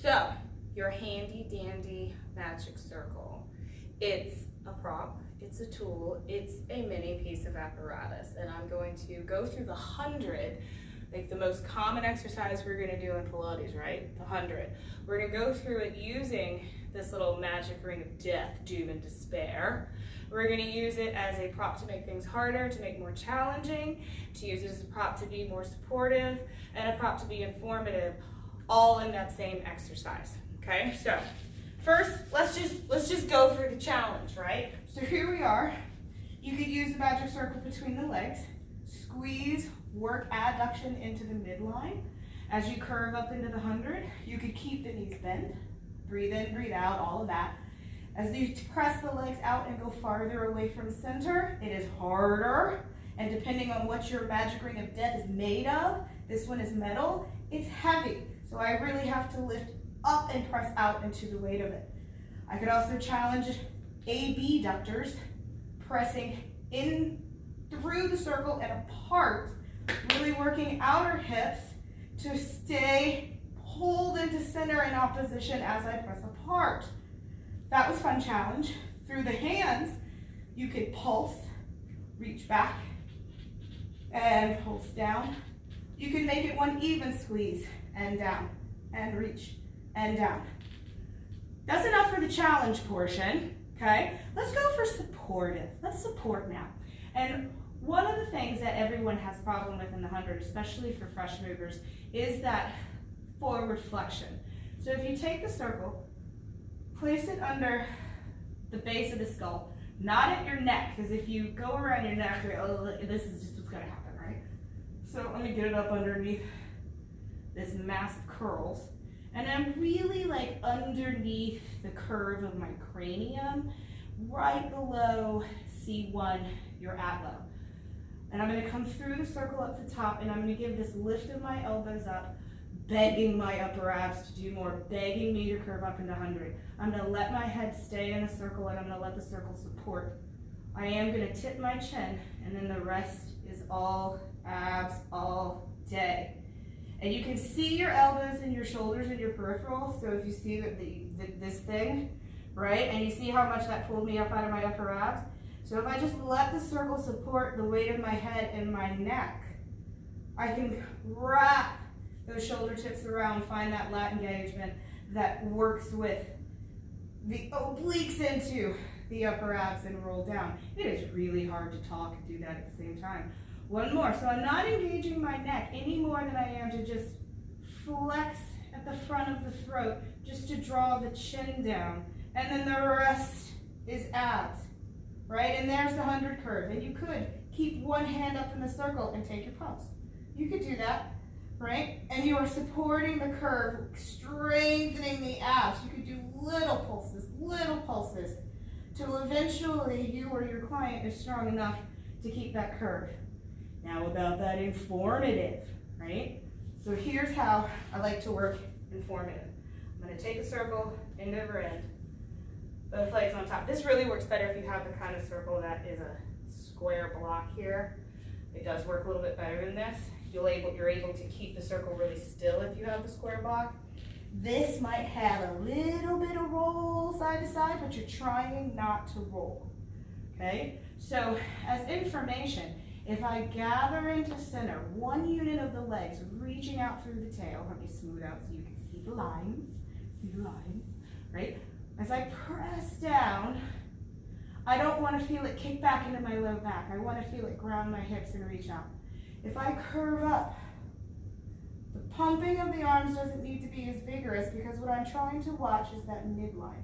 So, your handy dandy magic circle. It's a prop, it's a tool, it's a mini piece of apparatus, and I'm going to go through the 100, like the most common exercise we're gonna do in Pilates, right? The 100. We're gonna go through it using this little magic ring of death, doom, and despair. We're gonna use it as a prop to make things harder, to make more challenging, to use it as a prop to be more supportive, and a prop to be informative, all in that same exercise, okay? So, first, let's just go for the challenge, right? So here we are. You could use the magic circle between the legs, squeeze, work adduction into the midline. As you curve up into the 100, you could keep the knees bent, breathe in, breathe out, all of that. As you press the legs out and go farther away from center, it is harder, and depending on what your magic ring of death is made of, this one is metal, it's heavy. So I really have to lift up and press out into the weight of it. I could also challenge abductors, pressing in through the circle and apart, really working outer hips to stay pulled into center in opposition as I press apart. That was a fun challenge. Through the hands, you could pulse, reach back, and pulse down. You can make it one even squeeze, and down, and reach, and down. That's enough for the challenge portion, okay? Let's go for supportive. Let's support now. And one of the things that everyone has a problem with in the 100, especially for fresh movers, is that forward flexion. So if you take the circle, place it under the base of the skull, not at your neck, because if you go around your neck, this is just what's gonna happen, right? So let me get it up underneath this mass of curls. And I'm really like underneath the curve of my cranium, right below C1, your atlo. And I'm gonna come through the circle up the top, and I'm gonna give this lift of my elbows up, begging my upper abs to do more, begging me to curve up into 100. I'm gonna let my head stay in the circle, and I'm gonna let the circle support. I am gonna tip my chin, and then the rest is all abs all day. And you can see your elbows and your shoulders and your peripherals. So if you see that this thing, right, and you see how much that pulled me up out of my upper abs. So if I just let the circle support the weight of my head and my neck, I can wrap those shoulder tips around, find that lat engagement that works with the obliques into the upper abs and roll down. It is really hard to talk and do that at the same time. One more. So I'm not engaging my neck any more than I am to just flex at the front of the throat, just to draw the chin down. And then the rest is abs, right? And there's the 100 curve. And you could keep one hand up in the circle and take your pulse. You could do that, right? And you are supporting the curve, strengthening the abs. You could do little pulses, till eventually you or your client is strong enough to keep that curve. Now about that informative, right? So here's how I like to work informative. I'm gonna take a circle, end over end, both legs on top. This really works better if you have the kind of circle that is a square block here. It does work a little bit better than this. You're able to keep the circle really still if you have the square block. This might have a little bit of roll side to side, but you're trying not to roll, okay? So as information, if I gather into center, one unit of the legs reaching out through the tail, let me smooth out so you can see the lines, right? As I press down, I don't want to feel it kick back into my low back. I want to feel it ground my hips and reach out. If I curve up, the pumping of the arms doesn't need to be as vigorous, because what I'm trying to watch is that midline.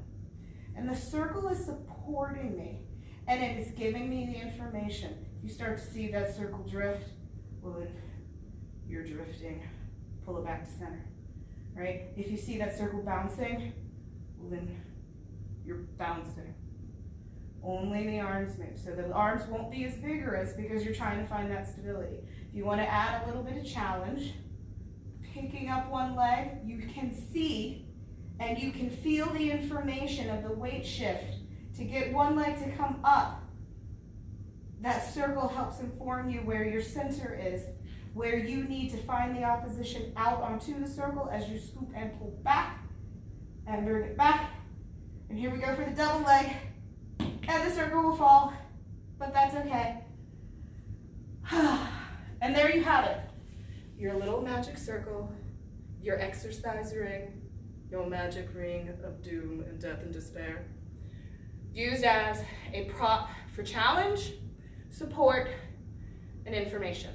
And the circle is supporting me, and it is giving me the information. If you start to see that circle drift, well then you're drifting. Pull it back to center, right? If you see that circle bouncing, well then you're bouncing. Only the arms move. So the arms won't be as vigorous because you're trying to find that stability. If you want to add a little bit of challenge, picking up one leg, you can see and you can feel the information of the weight shift to get one leg to come up. That circle helps inform you where your center is, where you need to find the opposition out onto the circle as you scoop and pull back, and bring it back. And here we go for the double leg. And the circle will fall, but that's okay. And there you have it. Your little magic circle, your exercise ring, your magic ring of doom and death and despair. Used as a prop for challenge, support, and information.